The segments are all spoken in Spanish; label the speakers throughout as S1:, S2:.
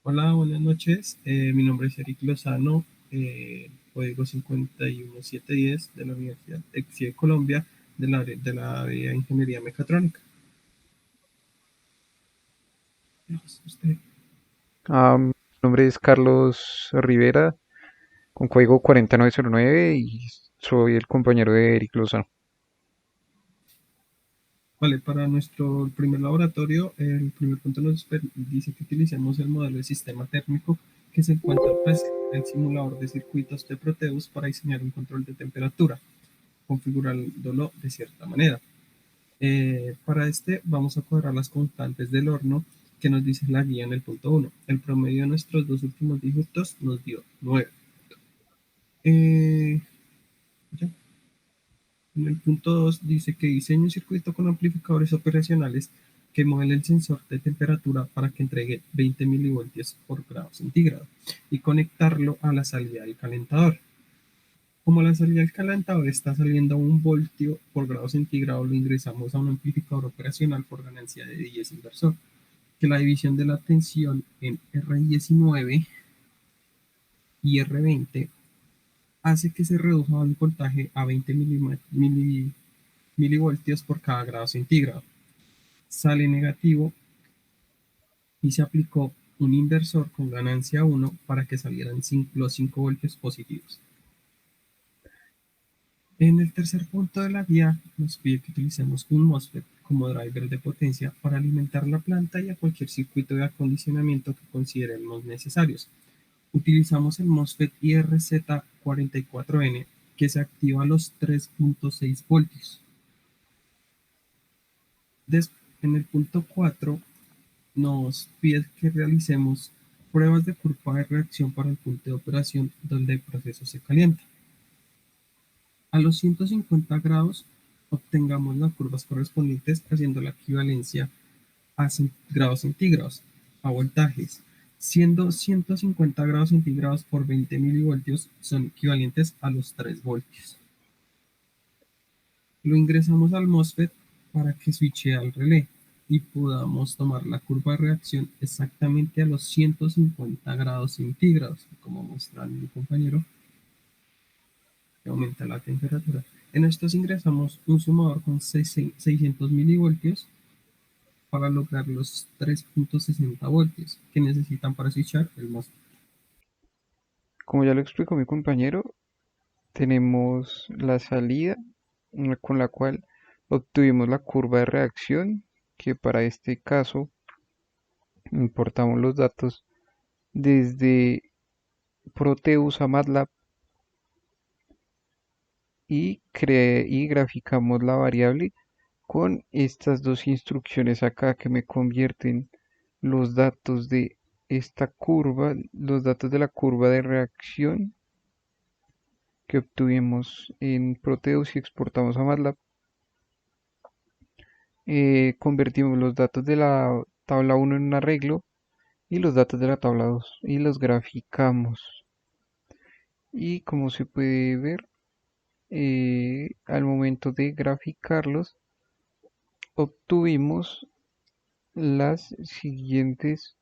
S1: Hola, buenas noches. Mi nombre es Eric Lozano, código 51710 de la Universidad EXI de Colombia, de la Ingeniería Mecatrónica. Usted.
S2: Mi nombre es Carlos Rivera, con código 4909 y soy el compañero de Eric Lozano.
S1: Vale, para nuestro primer laboratorio, el primer punto dice que utilicemos el modelo de sistema térmico que se encuentra presente en el simulador de circuitos de Proteus para diseñar un control de temperatura, configurándolo de cierta manera. Para este vamos a cuadrar las constantes del horno que nos dice la guía en el punto uno. El promedio de nuestros dos últimos dígitos nos dio 9. Ya. En el punto 2 dice que diseñe un circuito con amplificadores operacionales que modele el sensor de temperatura para que entregue 20 milivoltios por grado centígrado y conectarlo a la salida del calentador. Como la salida del calentador está saliendo a 1 voltio por grado centígrado, lo ingresamos a un amplificador operacional por ganancia de 10 inversor, que la división de la tensión en R19 y R20 hace que se reduzca el voltaje a 20 milivoltios por cada grado centígrado. Sale negativo y se aplicó un inversor con ganancia 1 para que salieran los 5 voltios positivos. En el tercer punto de la guía nos pide que utilicemos un MOSFET como driver de potencia para alimentar la planta y a cualquier circuito de acondicionamiento que consideremos necesarios. Utilizamos el MOSFET IRZ44N que se activa a los 3.6 voltios. En el punto 4 nos pide que realicemos pruebas de curva de reacción para el punto de operación donde el proceso se calienta. A los 150 grados obtengamos las curvas correspondientes haciendo la equivalencia a grados centígrados, a voltajes, siendo 150 grados centígrados por 20 milivoltios son equivalentes a los 3 voltios. Lo ingresamos al MOSFET para que switche al relé y podamos tomar la curva de reacción exactamente a los 150 grados centígrados, como muestra mi compañero, que aumenta la temperatura. En estos ingresamos un sumador con 600 milivoltios para lograr los 3.60 voltios que necesitan para switchar el MOSFET.
S2: Como ya lo explicó mi compañero, tenemos la salida con la cual obtuvimos la curva de reacción, que para este caso importamos los datos desde Proteus a MATLAB y graficamos la variable con estas dos instrucciones acá que me convierten los datos de esta curva, los datos de la curva de reacción que obtuvimos en Proteus y exportamos a MATLAB. Convertimos los datos de la tabla 1 en un arreglo y los datos de la tabla 2 y los graficamos. Y como se puede ver, al momento de graficarlos, obtuvimos las siguientes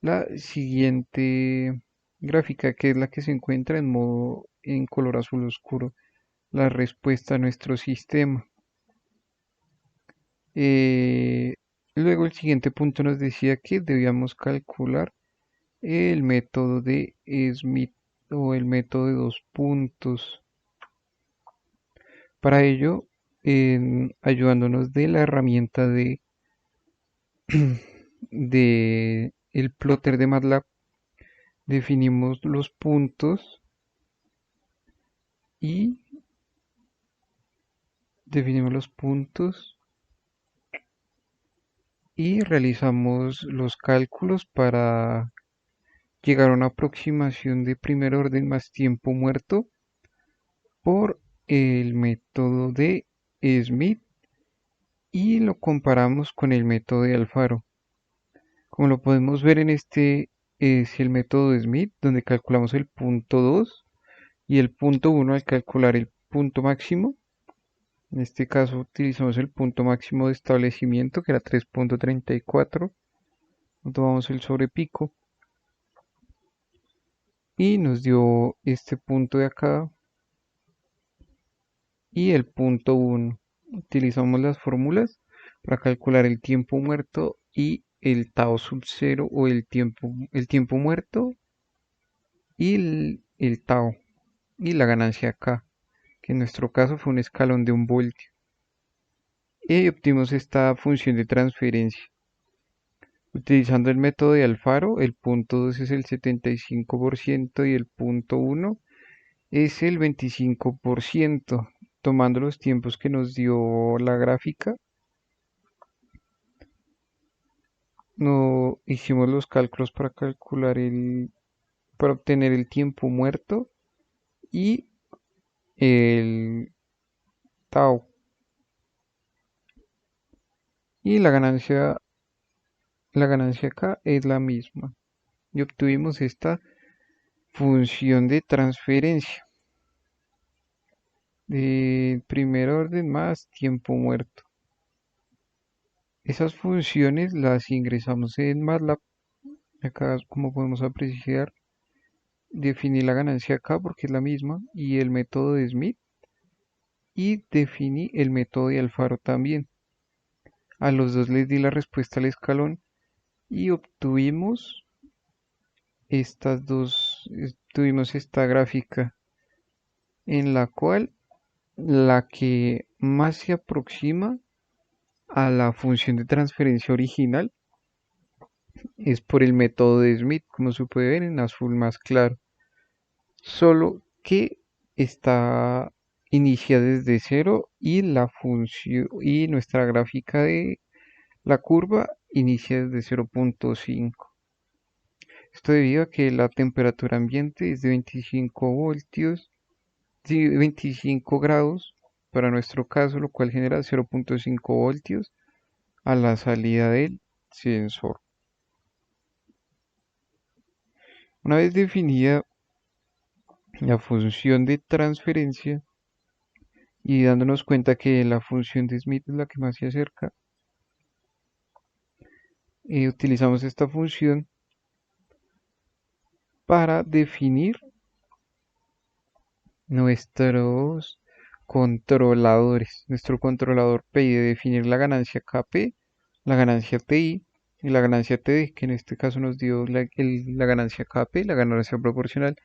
S2: la siguiente gráfica, que es la que se encuentra en color azul oscuro, la respuesta a nuestro sistema. Eh, Luego el siguiente punto nos decía que debíamos calcular el método de Smith o el método de dos puntos. Para ello, ayudándonos de la herramienta de el plotter de MATLAB, definimos los puntos y definimos los puntos y realizamos los cálculos para llegar a una aproximación de primer orden más tiempo muerto por el método de Smith y lo comparamos con el método de Alfaro. Como lo podemos ver en este es el método de Smith, donde calculamos el punto 2 y el punto 1 al calcular el punto máximo. En este caso utilizamos el punto máximo de establecimiento, que era 3.34. Tomamos el sobrepico y nos dio este punto de acá y el punto 1. Utilizamos las fórmulas para calcular el tiempo muerto y el tau sub 0 o el tiempo muerto y el tau y la ganancia acá, que en nuestro caso fue un escalón de 1 voltio. Y obtuvimos esta función de transferencia. Utilizando el método de Alfaro, el punto 2 es el 75% y el punto 1 es el 25%. Tomando los tiempos que nos dio la gráfica, no hicimos los cálculos para obtener el tiempo muerto y el tau. Y la ganancia acá es la misma. Y obtuvimos esta función de transferencia de primer orden más tiempo muerto. Esas funciones las ingresamos en MATLAB. Acá, como podemos apreciar, definí la ganancia acá porque es la misma y el método de Smith, y definí el método de Alfaro también. A los dos les di la respuesta al escalón y tuvimos esta gráfica en la cual la que más se aproxima a la función de transferencia original es por el método de Smith, como se puede ver en azul más claro, solo que inicia desde cero y la función y nuestra gráfica de la curva inicia desde 0,5. Esto debido a que la temperatura ambiente es de 25 voltios, sí, 25 grados para nuestro caso, lo cual genera 0,5 voltios a la salida del sensor. Una vez definida la función de transferencia y dándonos cuenta que la función de Smith es la que más se acerca, utilizamos esta función para definir nuestros controladores. Nuestro controlador PI de definir la ganancia KP, la ganancia TI y la ganancia TD, que en este caso nos dio la ganancia KP, la ganancia proporcional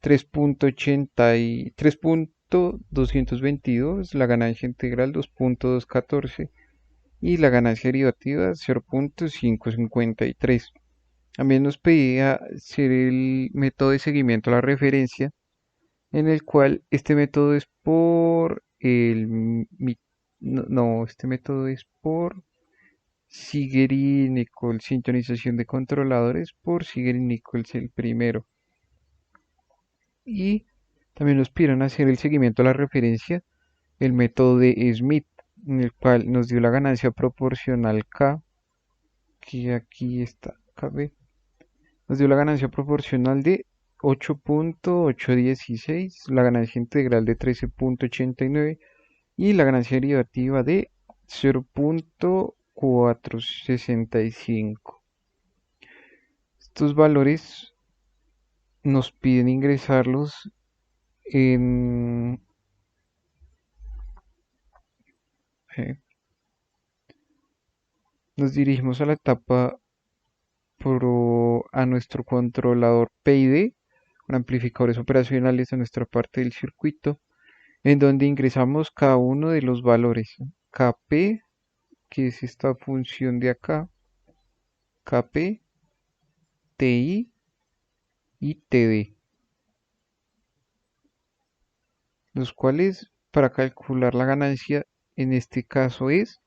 S2: 3.80 y 3.222, la ganancia integral 2.214 y la ganancia derivativa 0.553. También nos pedía hacer el método de seguimiento a la referencia, en el cual este método es por no, este método es por Siger y Nichols, sintonización de controladores por Siger y Nichols el primero. Y también nos pidieron hacer el seguimiento a la referencia, el método de Smith, en el cual nos dio la ganancia proporcional K, que aquí está, KB, nos dio la ganancia proporcional de 8.816, la ganancia integral de 13.89 y la ganancia derivativa de 0.465. Estos valores nos piden ingresarlos en... nos dirigimos a la etapa a nuestro controlador PID, con amplificadores operacionales a nuestra parte del circuito, en donde ingresamos cada uno de los valores. KP, que es esta función de acá, KP, TI y TD, los cuales para calcular la ganancia en este caso es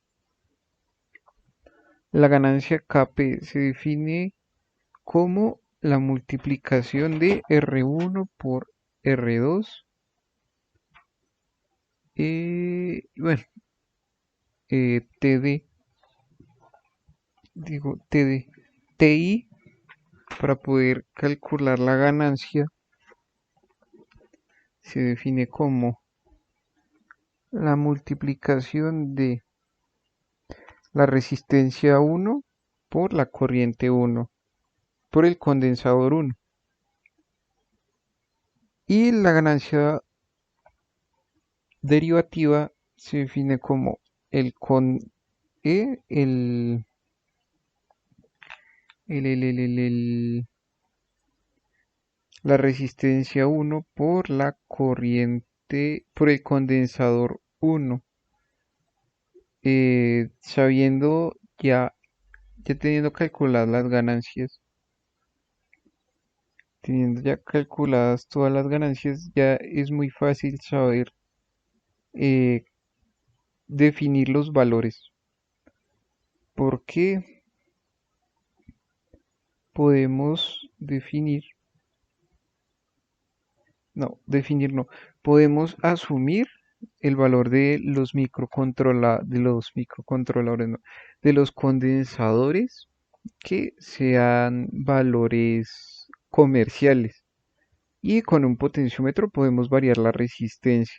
S2: la ganancia KP se define como la multiplicación de R1 por R2, bueno, TD, digo TD, TI, para poder calcular la ganancia se define como la multiplicación de la resistencia 1 por la corriente 1 por el condensador 1. Y la ganancia derivativa se define como el con el la resistencia 1 por la corriente, por el condensador 1, sabiendo ya teniendo calculadas las ganancias, teniendo ya calculadas todas las ganancias, ya es muy fácil saber eh, definir los valores, porque podemos definir, no, definir no, podemos asumir el valor de los microcontroladores, no, de los condensadores que sean valores comerciales. Y con un potenciómetro podemos variar la resistencia.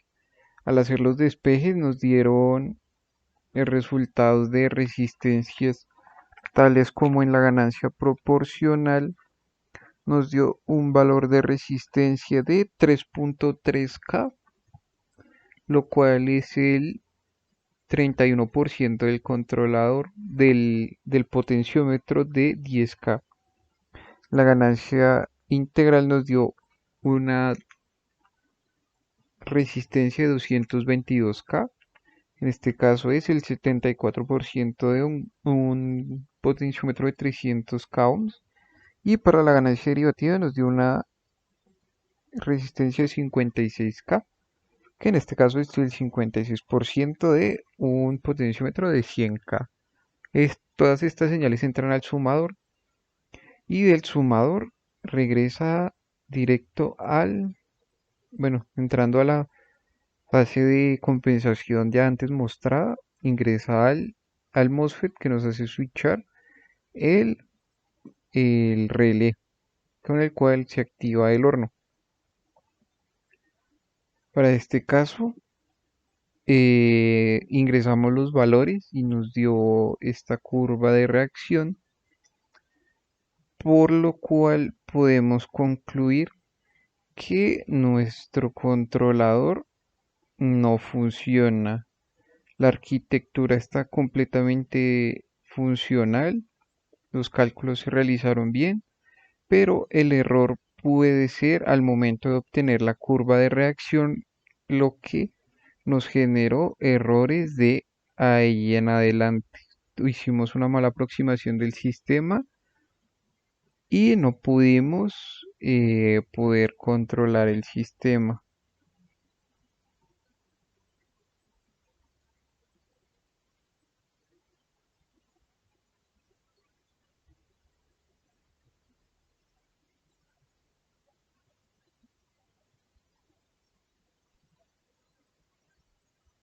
S2: Al hacer los despejes nos dieron resultados de resistencias tales como en la ganancia proporcional nos dio un valor de resistencia de 3.3K, lo cual es el 31% del controlador del potenciómetro de 10K. La ganancia integral nos dio una resistencia de 222K. En este caso es el 74% de un potenciómetro de 300K ohms. Y para la ganancia derivativa nos dio una resistencia de 56K, que en este caso es el 56% de un potenciómetro de 100K. Todas estas señales entran al sumador y del sumador regresa directo bueno, entrando a la fase de compensación ya antes mostrada, ingresa al MOSFET que nos hace switchar el, el relé con el cual se activa el horno. Para este caso, ingresamos los valores y nos dio esta curva de reacción, por lo cual podemos concluir que nuestro controlador no funciona. La arquitectura está completamente funcional, los cálculos se realizaron bien, pero el error puede ser al momento de obtener la curva de reacción, lo que nos generó errores de ahí en adelante. Hicimos una mala aproximación del sistema y no pudimos poder controlar el sistema.